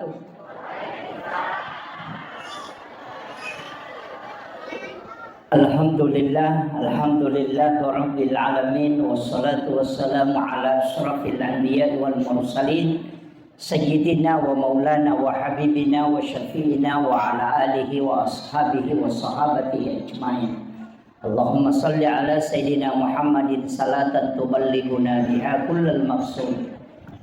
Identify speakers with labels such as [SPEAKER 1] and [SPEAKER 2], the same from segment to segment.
[SPEAKER 1] wabarakatuh. Alhamdulillah rabbil alamin, wassalatu wassalamu ala asyrafil anbiya wal mursalin sayyidina wa maulana wa habibina wa syafi'ina wa ala alihi wa ashabihi wa sahabatihi ajmain. Allahumma salli ala sayyidina Muhammadin salatan tuballighuna biha kullal maqsud.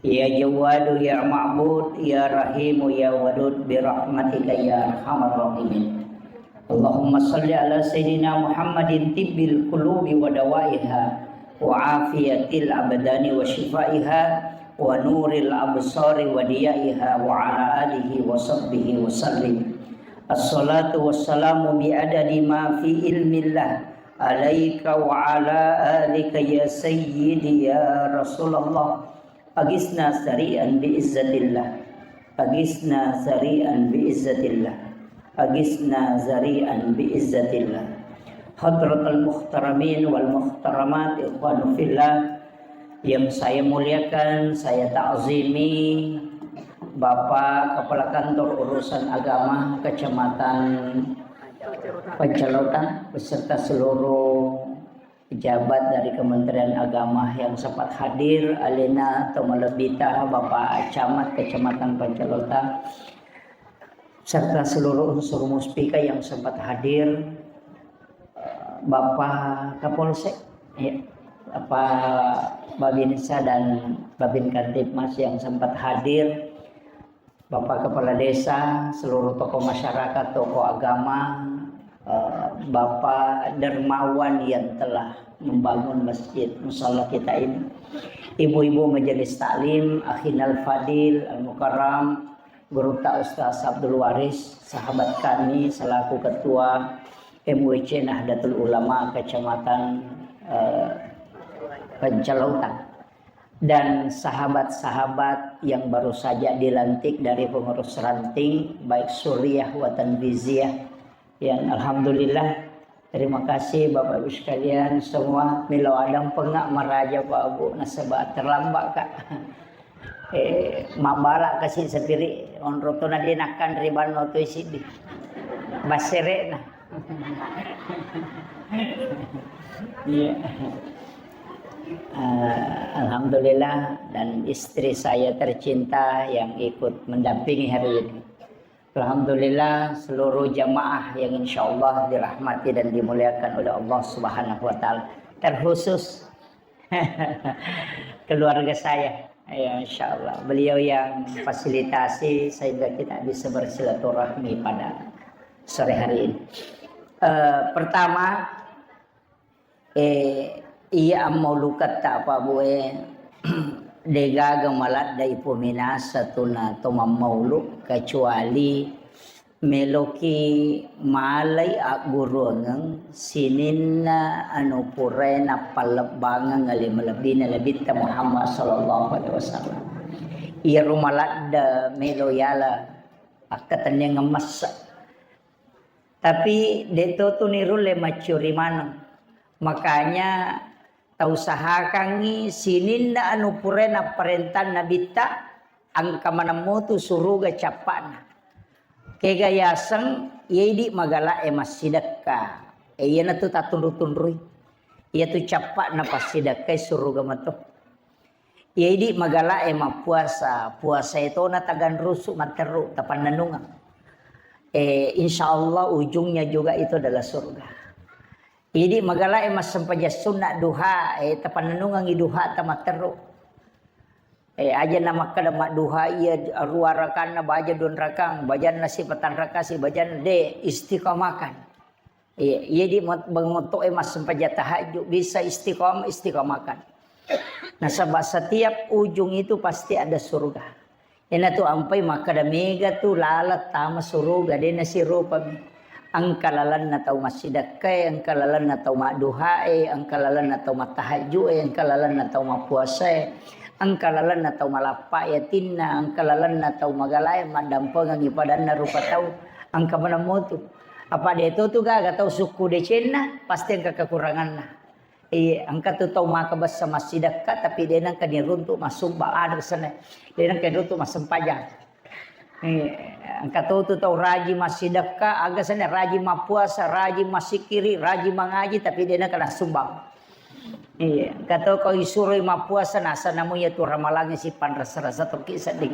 [SPEAKER 1] Ya Jawadu ya Ma'bud ya Rahimu ya Wadud bi rahmatika ya arhamar rahimin. Allahumma salli ala sayyidina Muhammadin tibbil qulubi wa dawaiha wa afiyatil abdani wa shifaiha wa nuril absari wa diyaiha wa ala alihi wa sahbihi wa sallim. Assalatu wassalamu bi adadi ma fi ilmillah alaika wa ala alika ya sayyidi ya Rasulullah. Agisna sari'an bi izzatillah, agisna sari'an bi izzatillah, agisna zari'an bi izzatillah. Hadratul muhtaramin wal muhtaramat ikhwanu fillah yang saya muliakan, saya ta'zimi, Bapak Kepala Kantor Urusan Agama Kecamatan Pencalotan beserta seluruh pejabat dari Kementerian Agama yang sempat hadir, Alena Tomalebita, Bapak Camat Kecamatan Pencalotan, serta seluruh unsur muspika yang sempat hadir, Bapak Kapolsek, ya, Bapak Babinsa dan Babin Kantipmas yang sempat hadir, Bapak Kepala Desa, seluruh tokoh masyarakat, tokoh agama, Bapak dermawan yang telah membangun masjid musala kita ini, ibu-ibu majelis taklim, akhinal fadil al-mukarram, Guru Tak Ustaz Abdul Waris, sahabat kami selaku ketua MWC Nahdlatul Ulama Kecamatan Pencalotan, dan sahabat-sahabat yang baru saja dilantik dari pengurus ranting baik Suriah wa Tanfiziyah, yang alhamdulillah terima kasih Bapak Ibu sekalian semua. Milo Adam pengak meraja Pak Abu nasabah terlambat kak. Mabala kasih sepiri on rotona dinakan riban noto isidi basere nah. Iya. Alhamdulillah, dan istri saya tercinta yang ikut mendampingi hari ini. Alhamdulillah, seluruh jamaah yang insya Allah dirahmati dan dimuliakan oleh Allah Subhanahu wa Ta'ala, terkhusus keluarga saya, ya insya Allah beliau yang fasilitasi sehingga kita bisa bersilaturahmi pada sore hari ini. Pertama, iya mau lukat tak apa buat dega gemalat dari pemina satuna toma maulu kecuali meloki malai agurungang sininna anu purena palebangang ngali melebina lebita Muhammad sallallahu alaihi wasallam. Ia rumalat da meloyala akatan yang ngemas. Tapi deto tu niru le macuri mana. Makanya usahakan sininda anu purena perintah nabita angka manamu tu suruga capana kegayasang yedi magala emas sidaka iyana tu tatundu-tundrui iya tu capak na pasidaka suruga mato yedi magala ema puasa itu na tagan rusuk materu tapan nanunga insyaallah ujungnya juga itu adalah surga. Jadi magala emas sempaja sunat duha tapan nanungang duha tamat teru aja nama kadamak duha ia ruarakan na baja don rakang bajan nasi patan rakasi bajan de istiqamakan iya di bengoto emas sempaja tahajud bisa istiqamakan. Nah sebab setiap ujung itu pasti ada surga. Ina tu ampai maka mega tu lalat tama surga de nasi rupa. Angkalalan na tau masidakay, angkalalan na tau maduhae, angkalalan na tau matahajue, angkalalan na tau mapuasay, angkalalan na tau malapayatin na, angkalalan na tau magalay, madampang ang ipadan na rupa tau, angka manamoto. Apa dia itu tuh gak tau suku decen na, pasti ang kekurangan na. Angka tu tau makabas sa masidaka, tapi dia nang kanirunto masumba ada sana, dia nang kanirunto masempajang. Angka tu tahu rajin masih sedekah, agak sana rajin puasa, rajin masih kiri, rajin mengaji, tapi dia nak kena sumbang. Iya, kata kau isuruh puasa nasa namu ya tu ramalangnya si rasa tu kisah ding.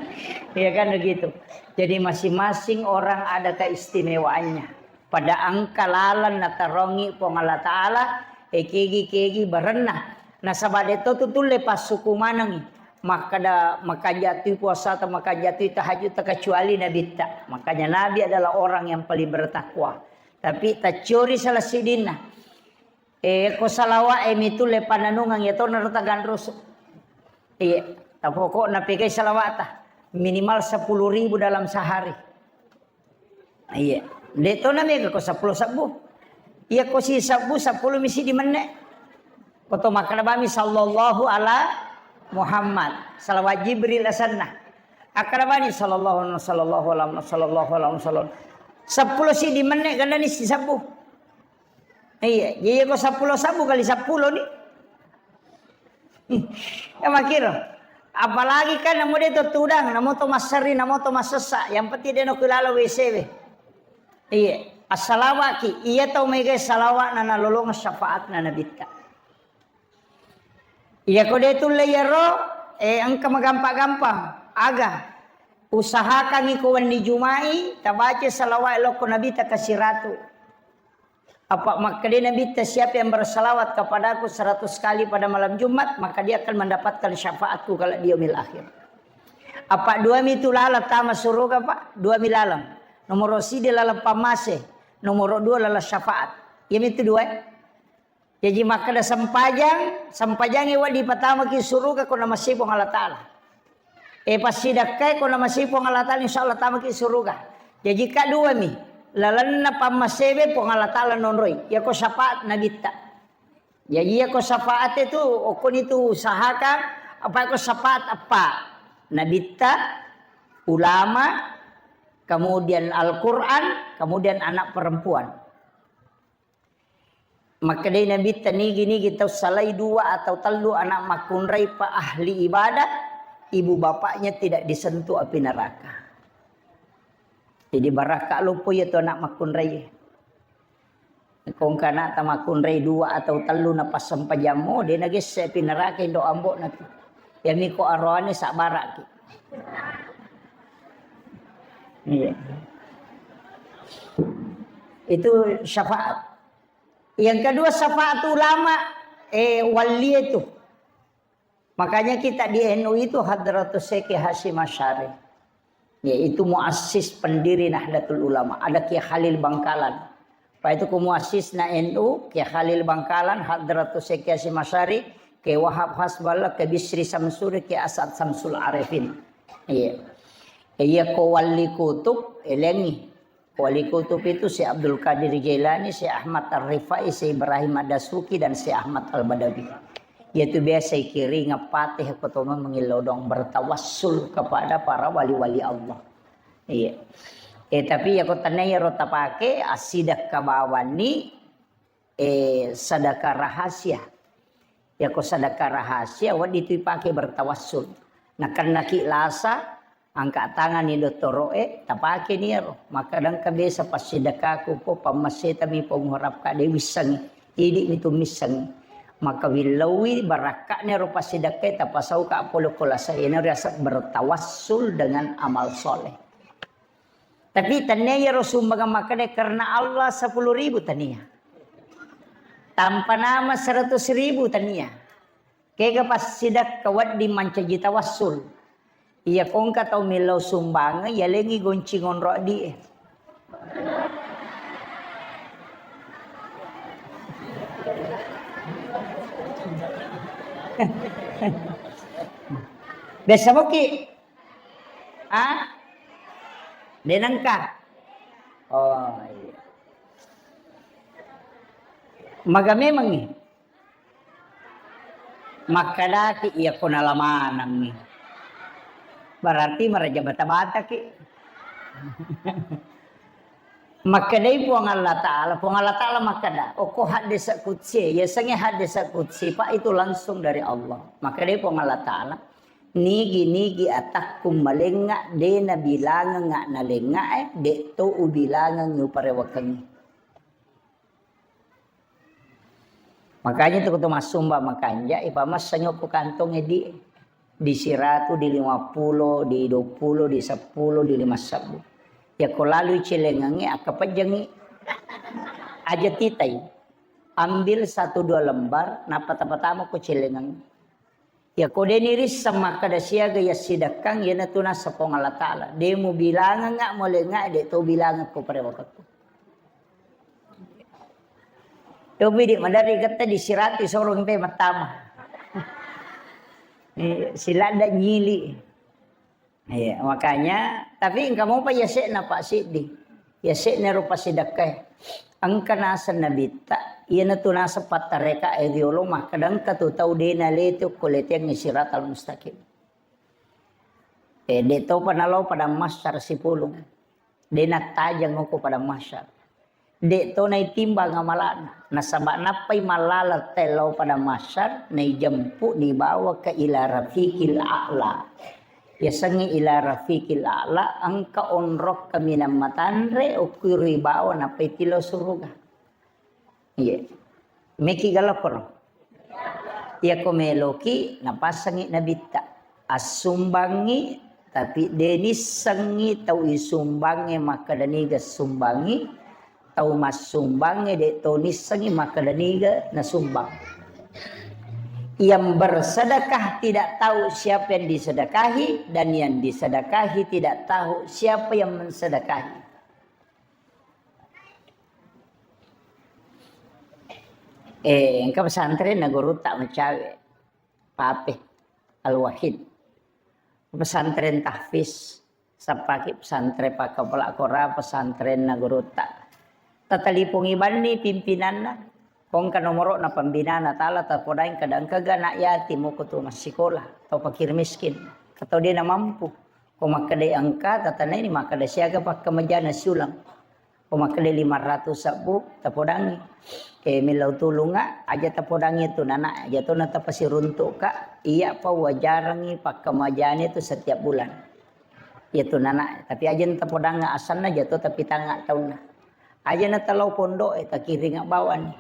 [SPEAKER 1] Iya kan begitu. Jadi masing-masing orang ada keistimewaannya. Pada angka lalan natarongi pong Allah Ta'ala, kegi berenah. Nah sabade tu lepas suku manang. Maka jatuh puasa atau maka jatuh tahajud kecuali Nabi tak. Makanya Nabi adalah orang yang paling bertakwa. Tapi tak curi salah sidina. Ko salawa itu lepananungang ya to narutagan rusuk. Tak pokok napigay salawata. Minimal 10.000 dalam sehari. Dito na may ko 10 sabu. Iya ko si sabu 10 misi di mana. Koto makanabami sallallahu ala Muhammad salawat Jibril asanna akrabani sallallahu alaihi wasallam 10 si di menit ganda ni si sabu. Iya, jadi ko 10 sabu kali 10 ni. Ya makiro. Apalagi kan namo dito tudang, namo to masari, namo to masesa, yang penting dia no kilala WCW. Iya, assalawaki, iya tau mega salawat na nalolong syafaat na nabita. Iya ko dito layaro, angka magampa-gampang, aga. Usahakan ikaw ni Jumai, tabaca salawat loko nabita kasiratu. Apa maka dia nabita siapa yang bersalawat kepadaku 100 kali pada malam Jumat, maka dia akan mendapatkan syafaatku kalau di yaumil akhir. Apa 2 mitu lala tama suruga pak, 2 milalam. Nomor si dia lala pamase, nomor 2 lala syafaat. Ya mitu 2. Jadi maka dah sampajang iwa di pertama ki suruga ko na masipong Allah Ta'ala. Pasti dakai ko na masipong Allah Ta'ala insyaallah tama ki suruga. Jadi kadua mi lalan na pamasebe pong Allah Ta'ala nonroy. Ya ko syafaat nabita. Jadi ya ko syafaat itu okon itu usahakan apa ko syafaat apa? Nabita, ulama, kemudian Al-Qur'an, kemudian anak perempuan. Maka dia Nabi tani gini kita salai 2 atau 3 anak makunrai pa ahli ibadah, ibu bapaknya tidak disentuh api neraka. Jadi baraka lupa ya tu anak makunrai. Kung kana ta makunrai 2 atau 3 na pasampajamo dia nagis sa api neraka indo ambok na. Yami ko arone sa baraki. Iya. Itu syafaat. Yang kedua syafaat ulama wali itu. Makanya kita di NU itu Hadratus Syekh Hasyim Asy'ari. Yaitu muassis pendiri Nahdlatul Ulama. Ada Kiai Khalil Bangkalan. Pak itu muassis na NU, Kiai Khalil Bangkalan, Hadratus Syekh Hasyim Asy'ari, Kiai Wahab Hasballah, Kiai Bisri Samsuri, Kiai Asad Samsul Arifin. Iya. Iya ko wali kutub elengi. Wali kutub itu si Abdul Qadir Jailani, si Ahmad Ar-Rifai, si Ibrahim Ad-Dasuki, dan si Ahmad Al-Badawi. Yaitu biasa kiri ngapatih ketemu mengilodong bertawassul kepada para wali-wali Allah. Iya. Tapi ya kau tanya ya rota pakai asidak kabawani sedekah rahasia. Ya kau sedekah rahasia wadi itu pakai bertawassul. Nah karena kilasa angkat tangan ni Dr. Tapake niya ro. Makadang kabisa pas sedekah ko po pamasita mi pangharap ka de wisang idi nito misang. Maka wilawi baraka niya ro pas sedekah tapasaw ka apolo kulasa ina rasa bertawassul dengan amal soleh. Tapi tanya ro sumbaga makade karena Allah 10.000 tania. Tanpa nama 100.000 tania. Kaya pas sidak kawat di mancaji tawassul. Iya kong katau milau sumbang ya lengi goncingon ro di. Besa mo ki? Denang ka? Oh iya. Magamemang ni. Makadaki iya ko nalamanang ni. Berarti meraja bata-bata ki. Makadai puang Allah Ta'ala makada. Oko hadis qudsi, ya sange hadis qudsi, Pak itu langsung dari Allah. Makadai puang Allah Ta'ala. nigi atakum malenga de na bilangan nga nalenga de to ubilangan nyo parewakang. Makanya itu kutu masumba makanya ipamasanya ko kantong di 100, di 50, di 20, di 10, di 50. Ya ko lalu cilengangi akapajangi aja titay. Ambil 1-2 lembar napatapatama ko cilengangi. Ya ko deniris sama kada siaga ya sidakang ya natuna sa pangalatala. De mo bilangan nga mo lenga de to bilangan ko parewakang. Dobi di madari kata disirati sorong pe matama. Sila ada nyili. Ya, makanya tapi kamu pa yase na pa sidi. Yase na rupa sidakay. Ang kanasan na bita, iyan na tunasa patareka ideoloma kadang katutaw din na leto kulit yang sirat al mustaqim. Dito panalaw pada masyar si pulong. Dinatajang ko pada masyar. Dito na itimbang nga malana. Nasaba na pa'y malalat telaw pada masyar na ijampu ni bawa ka ila rafiqil a'la. Yasangi ila rafiqil a'la ang kaonrok kami na matanre o kuri bawa na pa'y tilo suruga. Iya. Meki galapor. Iya komeloki napasangi nabita. Asumbangi tapi denis sangi tau isumbangi maka daniga sumbangi. Tau mas sumbangi de tonis sangi maka daniga na sumbang. Yang bersedekah tidak tahu siapa yang disedekahi dan yang disedekahi tidak tahu siapa yang mensedekahi. Engkau pesantren naguru tak mencawe pape al-wahid. Pesantren tahfiz sapaki pesantren pakapala kora pesantren naguru tak. Tatalipong iban ni pimpinan na. Kung ka nomoro na pambina na tala tapodain kadang kagana yati mo ko to masikola. Tau pakir miskin. Katau dia na mampu. Kung makaday angka tatanay ni makaday siya ka pagkamadya na siulang. Kung makaday 500 sabu tapodangi. Milaw tulong nga. Aja tapodangi ito nana. Aja to natapasirunto ka. Iya pa wajarangi pagkamadya nito setiap bulan. Ito nana. Tapi aja tapodang nga asan na jato tapi tanga taon na. Aja na talaw pondo takiri nga bawan.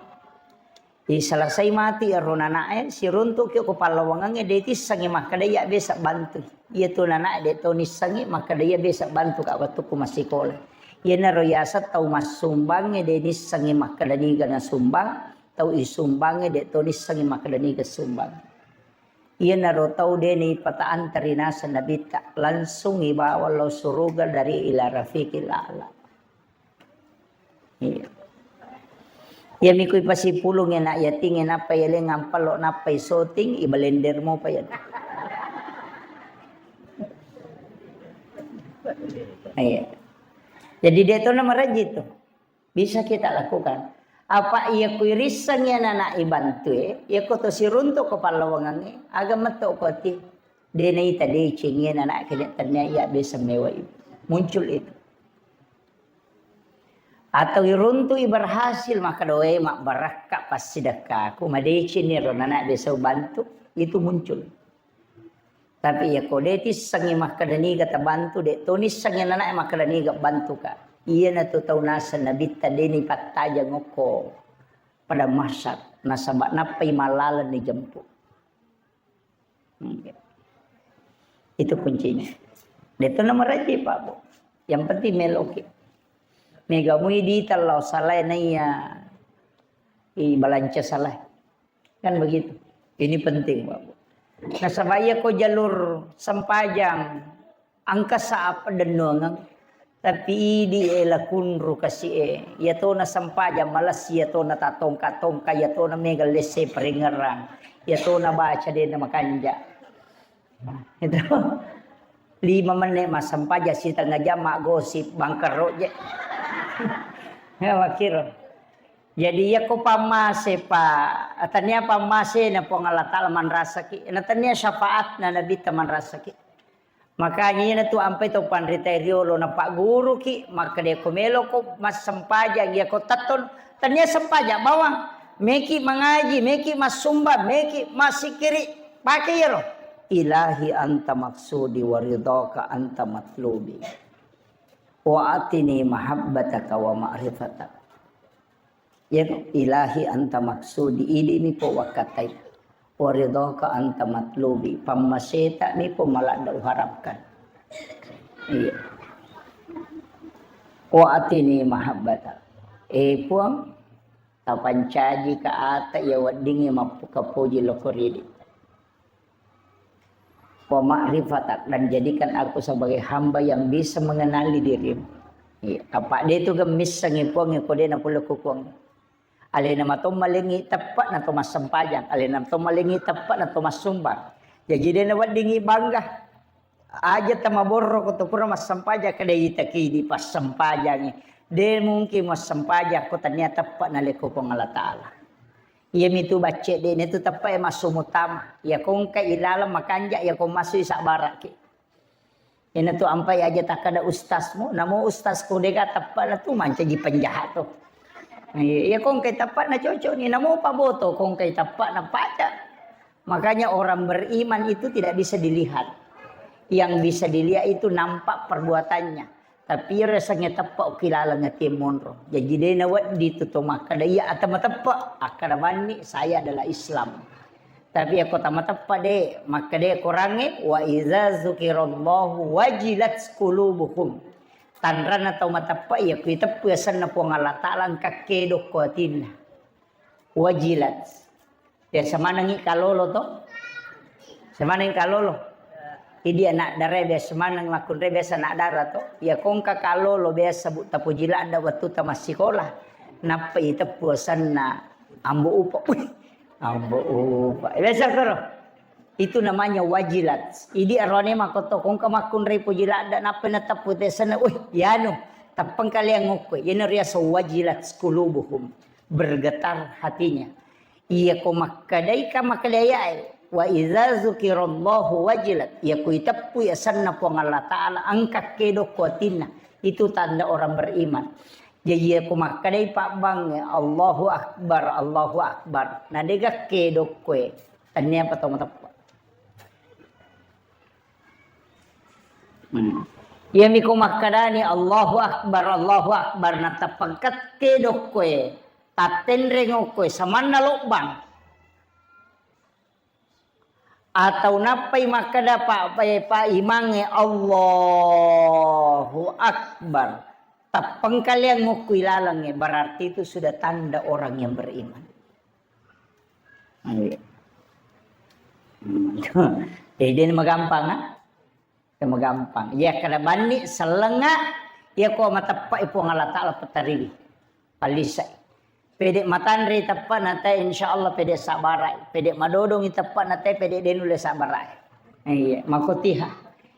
[SPEAKER 1] Selesai mati ronana si runtuk ko palawangan deti sangi makadaya besa bantu. Iya tu nana de to ni sangi makadaya besa bantu ka waktu ko masikola. Iya na royasa tau masumbang de ni sangi makadani na sumbang tau isumbang de to ni sangi makadani ga sumbang. Iya na ro tau de ni pataan tarinasa nabita langsung ibawa lo suruga dari ila rafiqil a'la. Iya. Ya mikoy pasipulong yan na yating yan apa yaling ngampalo na pay soting ibalender mo pa yan. Iya. Jadi dito na marajit to. Bisa kita lakukan. Apa iya kuy risang yan na ibantu iya ko to sirunto ko palawangan agam mato ko ti. Denay tadi cingin na kinatanya iya bisa mewa muncul itu. Atau iruntu berhasil maka doa mak baraka pas sedekah aku madeci ni ronana bisa bantu itu muncul. Tapi ya kodeti sangi maka dani kata bantu de tonis sangi nana maka dani gak bantu ka. Iya na tu tau nasa nabita deni pataja ngoko pada masyar nasabak napai malalan ni jempu. Itu kuncinya. Itu nama raji Pak Bu. Yang penting meloki. Mega muidi talau salah naya balanca salah kan begitu ini penting Bapak. Nah sabaya ko jalur sampajang angka sa apa denongang tapi di elakunru kasi ya to na sampajang malas ya to na tatongka ya to na mega lese peringerang ya to na baca din na makanja itu 5 menit mas sampaja si tengah jam mak gosip bangker roje. Ya wakiro. Jadi ya ko pamase pa atanya pamase na pangalatal man rasaki. Natanya syafaat na nabi taman rasaki. Makanya na tu ampai to panriterio lo na pak guru ki maka dia komelo ko mas sampaja ya ko taton tanya sampaja bawang meki mengaji meki mas sumba meki mas sikiri pakai ya lo. ilahi anta maksudi wa ridhaka anta matlubi wa atini mahabbataka wa ma'rifataka. Ya ilahi anta maksudi ini mi po wakatai wa ridhaka anta matlubi pamaseta mi po malada uharapkan. Iya. Wa atini mahabbataka puang tapancaji ka ata ya wadingi mapukapuji lokoridi wa ma'rifatak dan jadikan aku sebagai hamba yang bisa mengenali dirimu. Iya, apa dia tu gemis sangipuang ko dia na pula kukuang. Alin na mato malingi tepat na to mas sempajang, alin na to malingi tepat na to mas sumbang. Jadi dia na wadingi bangga. Aja tamaborro ko to pura mas sempajang kada itaki di pas sempajang. Dia mungkin mas sempajang ko ternyata tepat na leko ko Allah Taala. Ia mitu baca dia itu tepat masuk mutama. Ya kong ka ilalam makanja ya kong masuk sa barak. Ini tu ampai aja tak ada ustazmu, namo ustaz ko dega tepat na tu manca di penjahat tu. Ya kong kay tepat na cocok ni namo paboto kong kay tepat na paca. Makanya orang beriman itu tidak bisa dilihat. Yang bisa dilihat itu nampak perbuatannya. Tapi rasanya tepat kilala ngati monro. Jadi dia nawat ditutup maka dia atau tepat akadamani saya adalah Islam. Tapi aku tak tepat deh maka dia kurangi wa iza zukirallahu wajilat qulubuhum. Tanran atau tepat ya kita pesan na po Allah Taala kakedok ko atin. Wajilat. Dia samana ngi kalolo to? Samana ngi kalolo. Idi anak darah biasa mana ngakun re biasa anak darah to ya kongka kalau lo biasa bu tapujila ada waktu ta masih sekolah napa itu puasan na ambo upa biasa karo itu namanya wajilat. Idi arone makoto kongka makun re pujila ada napa na taputesan yano tapang kalian ngokwe yana ria so wajilat qulubuhum bergetar hatinya iya ko makadai ka makadaya wa idza zukirallahu wajilat ya kuitapu ya sanna po Allah Taala angkat kedok kuatina itu tanda orang beriman. Jadi aku makadai pak bang Allahu akbar nadega kedok kue tanya apa tau matapa ya miku makadani Allahu akbar natapangkat kedok kue taten rengok kue samana lobang atau napai maka dapat pa imange Allahu Akbar tapang kalian mau kuilalangnya berarti itu sudah tanda orang yang beriman. Ini magampang magampang ya kada bani selenga ya ko matapa ipo Allah Taala petariwi palisai pede matandri tepat nate insyaallah pede sabarai pede madodong tepat nate pede denule sabarai iya makotiha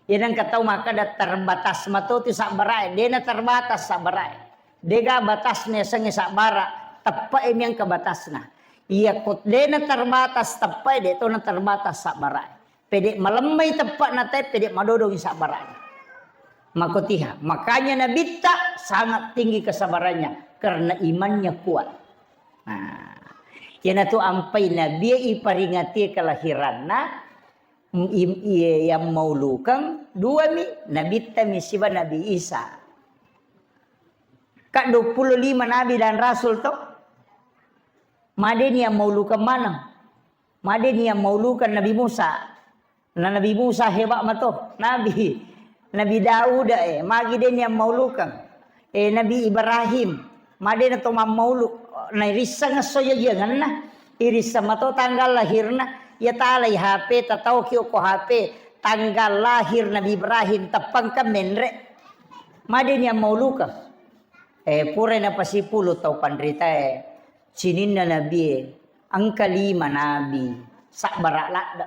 [SPEAKER 1] yang katau maka ada terbatas mato ti sabarai dena terbatas sabarai dega batasnya sange sabara tepat yang kebatasna iya kot dena terbatas tepat de to na terbatas sabarai pede malemai tepat nate pede madodong sabarai makotiha makanya Nabi tak sangat tinggi kesabarannya karena imannya kuat. Nah, yana tu ampai Nabi iparingati kelahiran yang maulukang dua mi Nabi tamisiba Nabi Isa. Kak 25 Nabi dan Rasul tu. Maden yang maulukang mana? Maden yang maulukang Nabi Musa. Nah Nabi Musa hebat mato. Nabi Daud magi den yang maulukang. Nabi Ibrahim. Maden atau mauluk. Nah irisa nga soya jangan na irisa mato tanggal lahirna ya talay HP tatau kyo ko HP tanggal lahir Nabi Ibrahim tapang ka menre madin yang mauluka pure na pasipulo tau pandrita sinin na Nabi ang kalima Nabi sak barala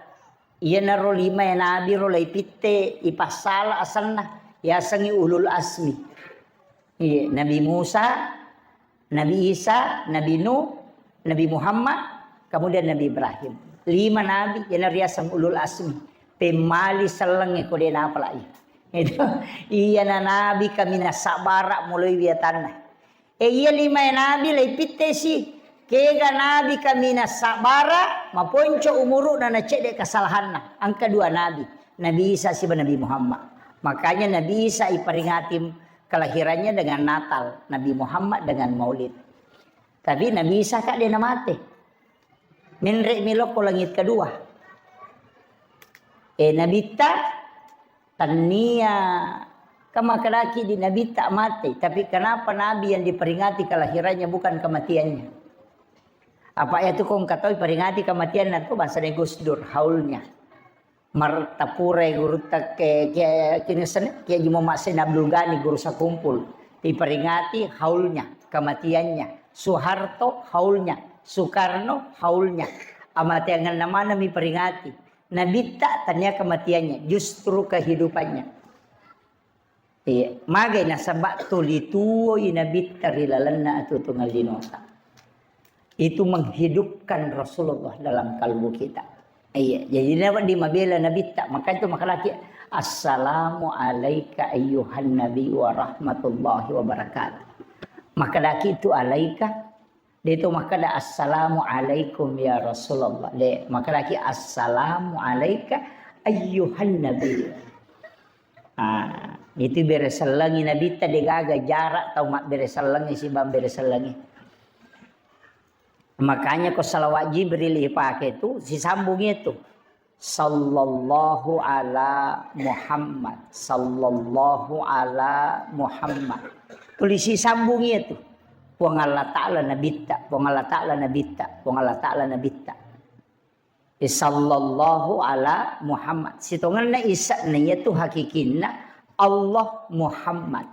[SPEAKER 1] iya na ro lima ya Nabi ro lay pitte ipasala asan na ya sangi ulul asmi iya Nabi Musa Nabi Isa, Nabi Nuh, Nabi Muhammad, kemudian Nabi Ibrahim. 5 Nabi yang riasang ulul asmi. Pemali selengi kode na pala iya na Nabi kami na sabara mulai biatan na. Iya 5 Nabi lay pitte si kega nabi kami sabara maponco umuru na cedek kesalahan. Ang kedua nabi Isa si Nabi Muhammad. Makanya Nabi Isa iperingati kelahirannya dengan Natal, Nabi Muhammad dengan Maulid. Tapi Nabi Isa kak dia mati. Minrek milok ko langit kedua. Nabi ta tania kama kadaki di Nabi tak mati. Tapi kenapa Nabi yang diperingati kelahirannya bukan kematiannya? Apa ya tuh kong katoi peringati kematian itu bahasa Gus Dur haulnya. Martapure guru tak kini sen kayak jimo Masen Abdul Ghani guru sakumpul diperingati haulnya kematiannya. Soeharto haulnya, Soekarno haulnya. Amatiangan nama mi peringati. Nabi tak tanya kematiannya, justru kehidupannya. Iya, magai nasabak tulituo Nabi tarilalana atau tunggal dinota. Itu menghidupkan Rasulullah dalam kalbu kita. Iya, jadi dapat dimabela Nabi tak. Maka itu maka laki assalamu alaika ayyuhan nabi wa rahmatullahi wa barakatuh. Maka laki itu alaika. Dia itu maka ada assalamu alaikum ya Rasulullah. Dia maka laki assalamu alaika ayyuhan nabi. Itu beresalangi Nabi tadi gaga jarak tau mak beresalangi si bam beresalangi. Makanya kau salawat Jibril pakai itu si sambungnya itu sallallahu ala Muhammad sallallahu ala Muhammad. Tulis si sambungnya itu puang Allah Ta'ala nabitta puang Allah Ta'ala nabitta puang Allah Ta'ala nabitta. Sallallahu ala Muhammad. Sitongan na isa na itu hakikinna Allah Muhammad.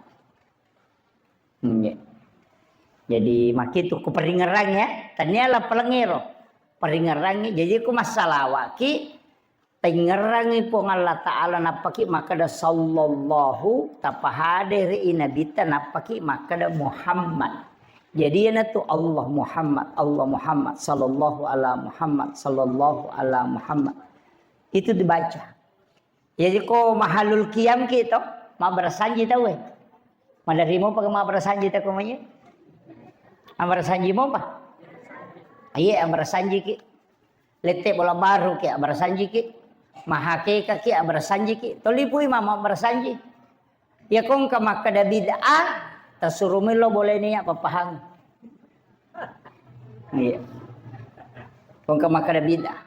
[SPEAKER 1] Jadi makitu ku peringerang ya. Tanyala pelengero. Peringerang jadi ku masalawaki. Tengerangi po Allah Ta'ala napaki maka da sallallahu tapahade ri nabita napaki maka da Muhammad. Jadi yana tu Allah Muhammad sallallahu ala Muhammad sallallahu ala Muhammad. Itu dibaca. Jadi ko mahalul qiyam kita ma bersanji tahu Madarimo pag ma bersanji ta ko manya. Amar sanji mo pa? Iya amar sanji ki. Lete bola baru ki amar sanji ki. Mahake ka ki amar sanji ki. Tolipui mama amar sanji. Ya kong ka makada bid'ah tasurumi lo boleh niya papahang. Iya. Kong ka makada bid'ah.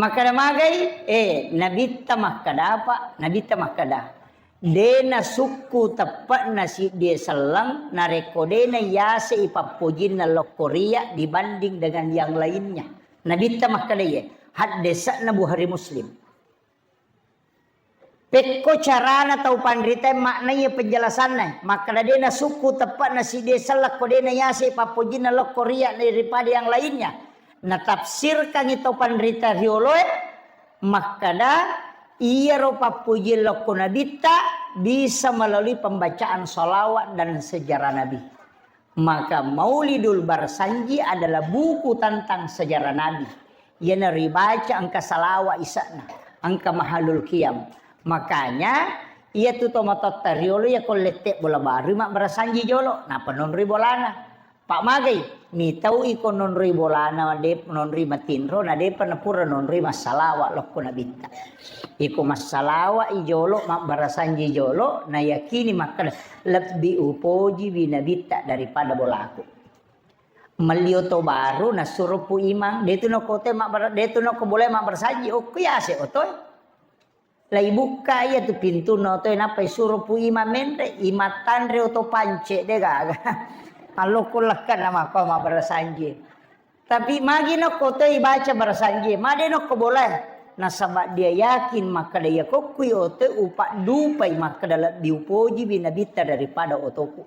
[SPEAKER 1] Makada magay nabita makada apa? Nabita makada. Dena suku tepat nasi dia selang nareko dena yase ipapujin na lokoria dibanding dengan yang lainnya. Nabi tamah kadaya had desa na Buhari Muslim. Pekko carana tau pandrita maknanya penjelasannya. Maka dena suku tepat nasi dia selang kodena yase ipapujin na lokoria daripada yang lainnya. Na tafsirkan itu pandrita rioloe makada iya rupa puji loko nabita bisa melalui pembacaan sholawat dan sejarah Nabi. Maka Maulidul Barsanji adalah buku tentang sejarah Nabi. Ia neribaca angka salawat isana, angka mahalul qiyam. Makanya ia tu tomatot teriolo ya kolete bola baru mak Barsanji jolo. Nah penonri bolana. Pak Magai, mi tau ikon nonri bolana de nonri matinro na de panapura nonri masalawa loko nabita. Iko masalawa ijolo mak Barasanji jolo na yakini maka lebih upoji binabita daripada bolaku. Melioto baru na surupu imang de tu no kote mak de tu no ko boleh mak Barasanji o kuyase otoy. Lai buka ya tu pintu no to na pai surupu imang mende imatan re oto pance de gaga. Kalau kulahkan nama kau mak Barasanji. Tapi magi no kote ibaca Barasanji, made no ko boleh. Nasabak dia yakin maka dia kokui ote upak dupai maka dalam diupoji binabita daripada otoku.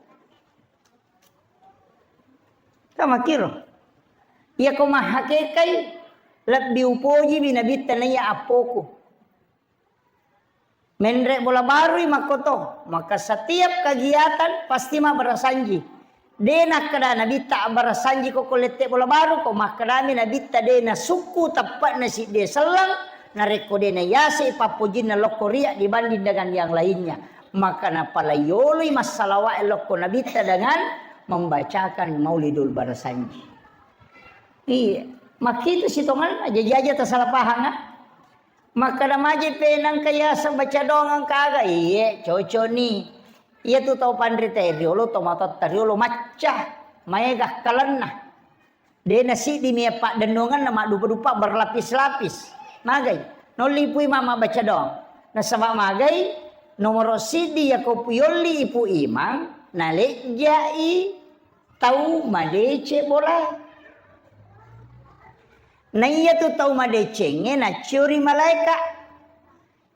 [SPEAKER 1] Sama kiro. Ia kau mahakekai lebih diupoji binabita naya apoku. Mendrek bola baru makoto. Maka setiap kegiatan pasti mak Barasanji. Dena kada nabita Barasanji ko kolete bola baru ko makrami nabita dena suku tepat nasi dia selang nareko dena yase papujin na lokoria dibanding dengan yang lainnya. Maka napala yoloi masalawa loko nabita dengan membacakan Maulidul Barsanji. Iya, maki itu sitongan aja tersalah paham kan? Maka namaji penang kaya sa baca dongang kaga iya coco ni. Iya tu tau pandri teriolo tomato teriolo macah maega kalena. Dia nasi di mia pak denongan nama dupa-dupa berlapis-lapis. Magai nolipui mama baca dong. Nah sama magai nomor sidi ya ko puyoli ipu imang nale jai tau madece bola. Nah iya tuh tahu madecengnya na curi malaikat.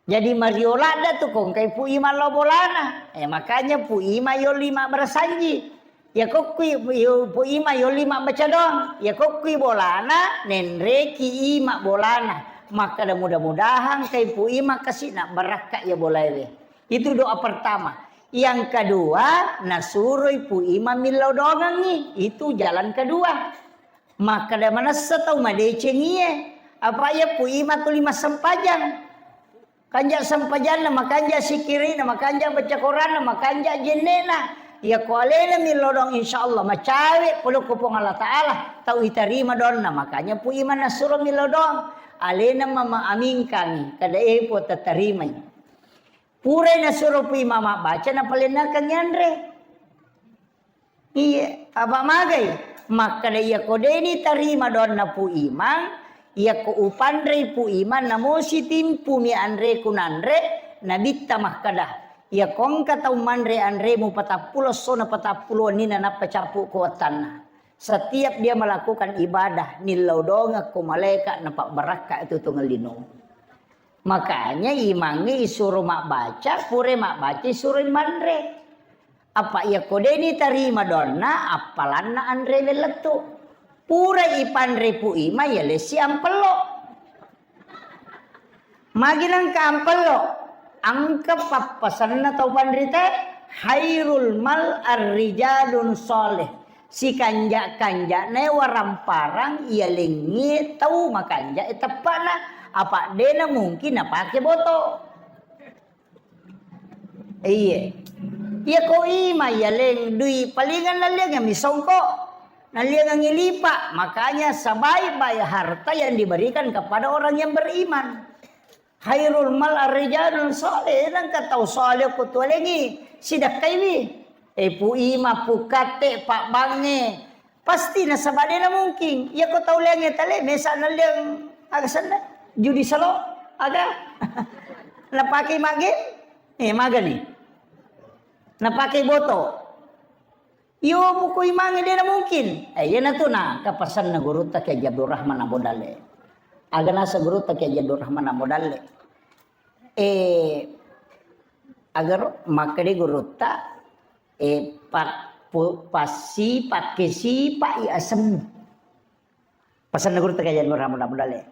[SPEAKER 1] Jadi mariolada tuh kong kai pu ima lo bolana. Makanya pu ima yo lima bersanji. Ya kokui pu ima yo lima baca dong. Ya kokui bolana nenre ki ima bolana. Maka dah mudah-mudahan kai pu ima kasih nak beraka ya boleh. Itu doa pertama. Yang kedua nasuruh pu ima milau dongang nih. Itu jalan kedua. Maka dah mana setau madecengie apa ya pu ima tu lima sempajang kanja sempajang nama kanja sikiri nama kanja baca Quran nama kanja jenena ya kualena milodong insyaallah macawe puluh kupung Allah Taala tau itarima don makanya pu ima nasuro milodong alena mama aminkan kada po tatarima pure nasuro pu ima baca na palena kang yandre iya apa magai maka dia kodeni tarima don na pu imang ia ko upandre pu iman namo si timpu mi andre kunandre nabita mahkadah ia kongka tau mandre andre mu patapulo sona patapulo nina na pacapu kuatanna setiap dia melakukan ibadah nilau donga ko malaikat napak baraka itu tungelino makanya imangi suruh mak baca pure mak baca suruh mandre apa ia kodeni tarima donna apalanna andre leletu pura ipandre pu ima ya lesi ampelo magilang ka ampelo angka papasanna tau pandrite hairul mal ar-rijalun soleh si kanja ne waramparang ia lengi tau makanja etepana apa dena mungkin apa ke boto iya ya ko ima ya leng dui palingan naliang yang misongko naliang yang ngilipa makanya sebaik-baik harta yang diberikan kepada orang yang beriman hairul mal ar-rijalun soleh nang katau soleh ko tualengi sidak kaili pu ima pu kate pak bange pasti na sabade na mungkin ya ko tau lenge tale mesa naliang agasan judi salo aga napaki mage magani napakai boto. Yo buku imangi dia na mungkin. Yan na to na kapasan na guru ta kay Abdul Rahman Abodale. Aga na sa guru ta kay Abdul Rahman Abodale. Agar makade guru ta pasi pakesi pa iasem. Pasan na guru ta kay Abdul Rahman Abodale.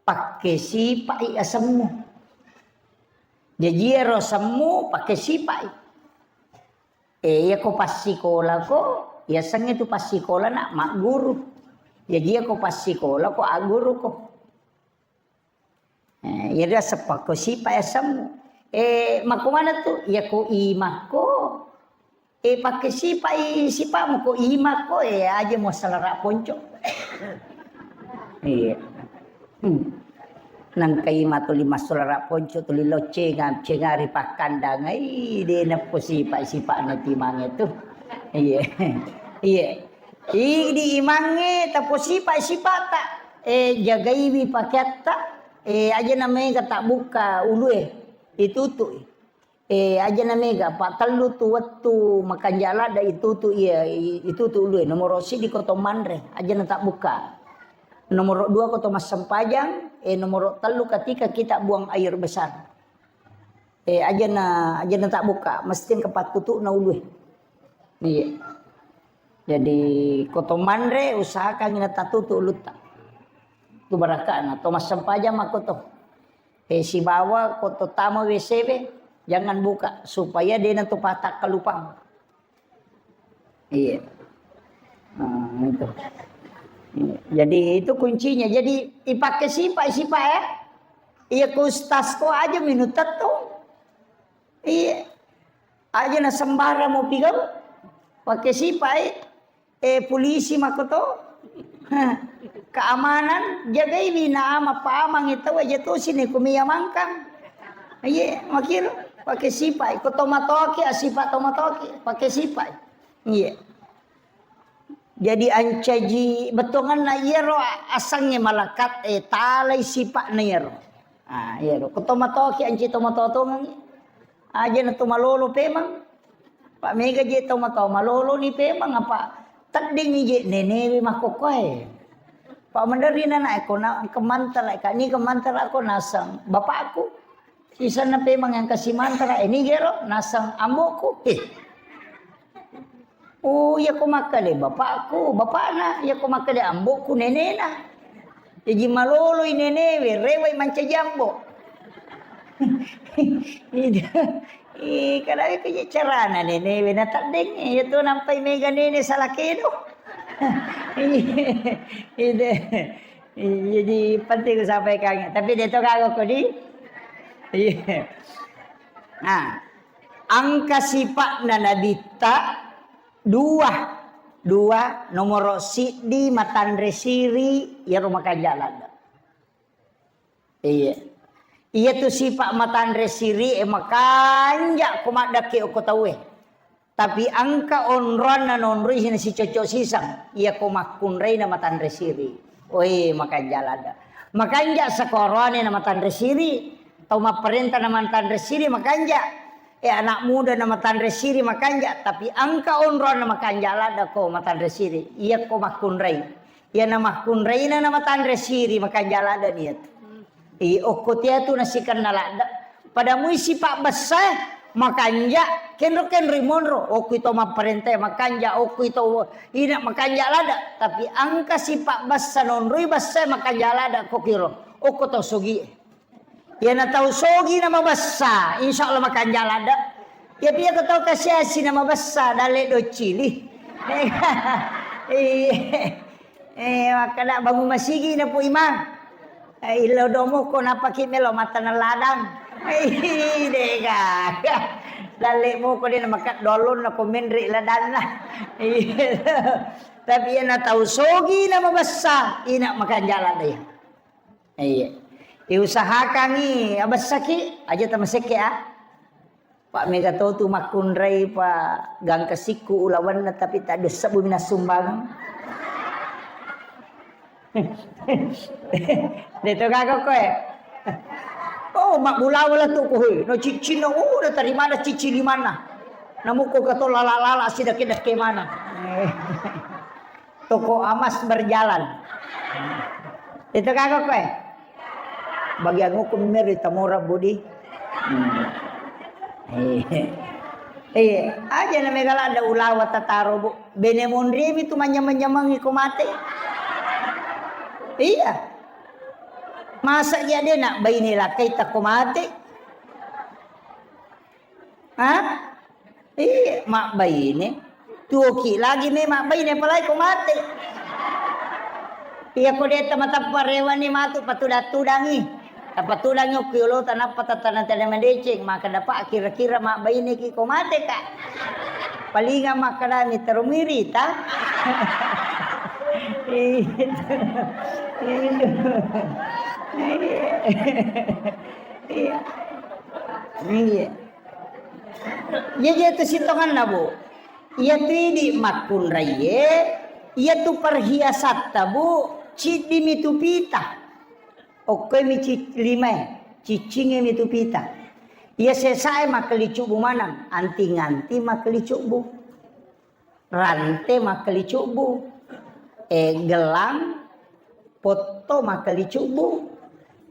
[SPEAKER 1] Pakesi pa iasem. Jadi rosemu pakesi pa ya ko pasikola ko ya sang itu pasikola nak mak guru ya dia ko pasikola ko aguru ko ya dia sepak ko sipa ya samu makumana tu ya ko imah ko pakai sipa mo ko imah ko aja mo salara ponco iya nang kay matuli masolara ponco tuli lo cengari pakandang ai de na posipa na timange tu iya iya di imange ta posipa ta jagai wi paketta aja namanya tak buka ulue ditutu aja namanya pak telu tu waktu makan jala da itu tu iya itu tu ulue nomor si di Kota Mandre aja na tak buka nomor 2 Kota Mas Sempajang nomor 3 ketika kita buang air besar aja na tak buka mesti kepat tutup na uluh iya jadi Kota Mandre usahakan na tak tutup ulut tak tu barakaan atau Mas Sempajang mako to si bawa Kota Tama WCB jangan buka supaya dia nanti patak ke lupang iya itu. Jadi itu kuncinya. Jadi ipakai sipa ya. Iya kustas ko aja minut tato. Iya. Aja na sembara mau pigaw. Pakai sipa polisi makoto. Keamanan jagai bina ama paamang itu aja tuh sini kumia mangkang. Iya, makir pakai sipai, ko tomatoki asipa tomatoki pakai sipai. Iya. Jadi ancaji betongan na yero asangnya malakat talai sipa na yero. Ah yero ko tomatoki anci tomatotongan. Aja na tumalolo pemang. Pak mega je tomato malolo ni pemang apa? Tading ni je nenewi makokoy. Pak mandari na ako na kemantal ka ni kemantal ako nasang bapakku. Sisa na pemang yang kasih mantra ini gero nasang amboku. Oh ya ko makale bapakku, bapana ya ko makale amboku nenena. Jadi malolo nenewe rewai manca jambo. Kada ko je carana nenewe na tading itu nampai mega nene salakedo. Jadi penting ku sampaikan. Tapi dia tu kagak ko di. Nah, angka sifat na nabita dua nomor sidi matandre siri ya rumah jalan. Iya tu sifat matandre siri makanja kumadaki ko tawe. Tapi angka onron na nonroi sini si cocok sisang. Ia komakun rei nama tandre siri. Oi makan jalada. Makanja sekorone nama tandre siri. Tau ma perintah nama tandre siri makanja. Anak muda nama tandre siri makanja. Tapi angka onron nama kanjalada ko matandre siri. Ia komakun rei. Ia nama kun rei na nama tandre siri makan jalada dia. Okotia tu nasikan nalada. Pada muisi pak besar. Makanja kenro monro oku itu ma perintah makanja oku itu ina makanja lada tapi angka sifat bassa nonrui bassa makanja lada kokiro oku to sogi ya na tahu sogi nama bassa insyaallah makanja lada ya pia ketau kasiasi nama bassa dale do cili makana bangun masigi na po imang ilo domo ko napakimelo mata na ladang dega dale mo ko din makat dolon na komendri ladan lah. Tapi ina tahu sogi na mabassa ina makan jalan dia. Iya. Diusahakan ni abasaki aja tamaseke Pak mega tahu tu makunrai pa gang kesiku ulawan na tapi tak ada sabu mina sumbang. Dito kagak koe. Oh mak bulawala tu ko no cici no udah dari mana cici di mana namu ko kato lala si dak mana toko amas berjalan itu kagak kowe bagian hukum meri tamora budi aja na megala ada ulawa tataro bu benemondri itu manyam-manyamangi ko mate iya. Masa dia nak bayi nila kay takumati? Iya, mak bayi ni. Tuoki lagi ni mak bayi ni palai kumati. Iya ko dia mata parewan ni matu patudangi. Patudangi ukiulo tanap patatanan mandecing maka dapat kira-kira mak bayi ni ki kumati ka. Palinga makadami terumiri ta. Iya. Iya tu sitongan na bu. Iya tu di makun raye. Iya tu perhiasat tabu. Cidi mitu pita. Oke mi lima. Cicinge mitu pita. Iya sesai makeli cubu manang. Anti-anti makeli cubu. Rante makeli cubu. Gelang. Foto makeli cubu.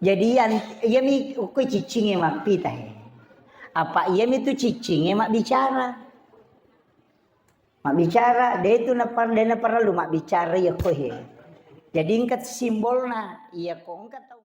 [SPEAKER 1] Jadi yang ia mi ukui cicing mak pita. Apa ia mi tu cicing mak bicara. Mak bicara, dia itu na perlu mak bicara ya kohe. Jadi ingkat simbolna, iya ko ingkat tahu.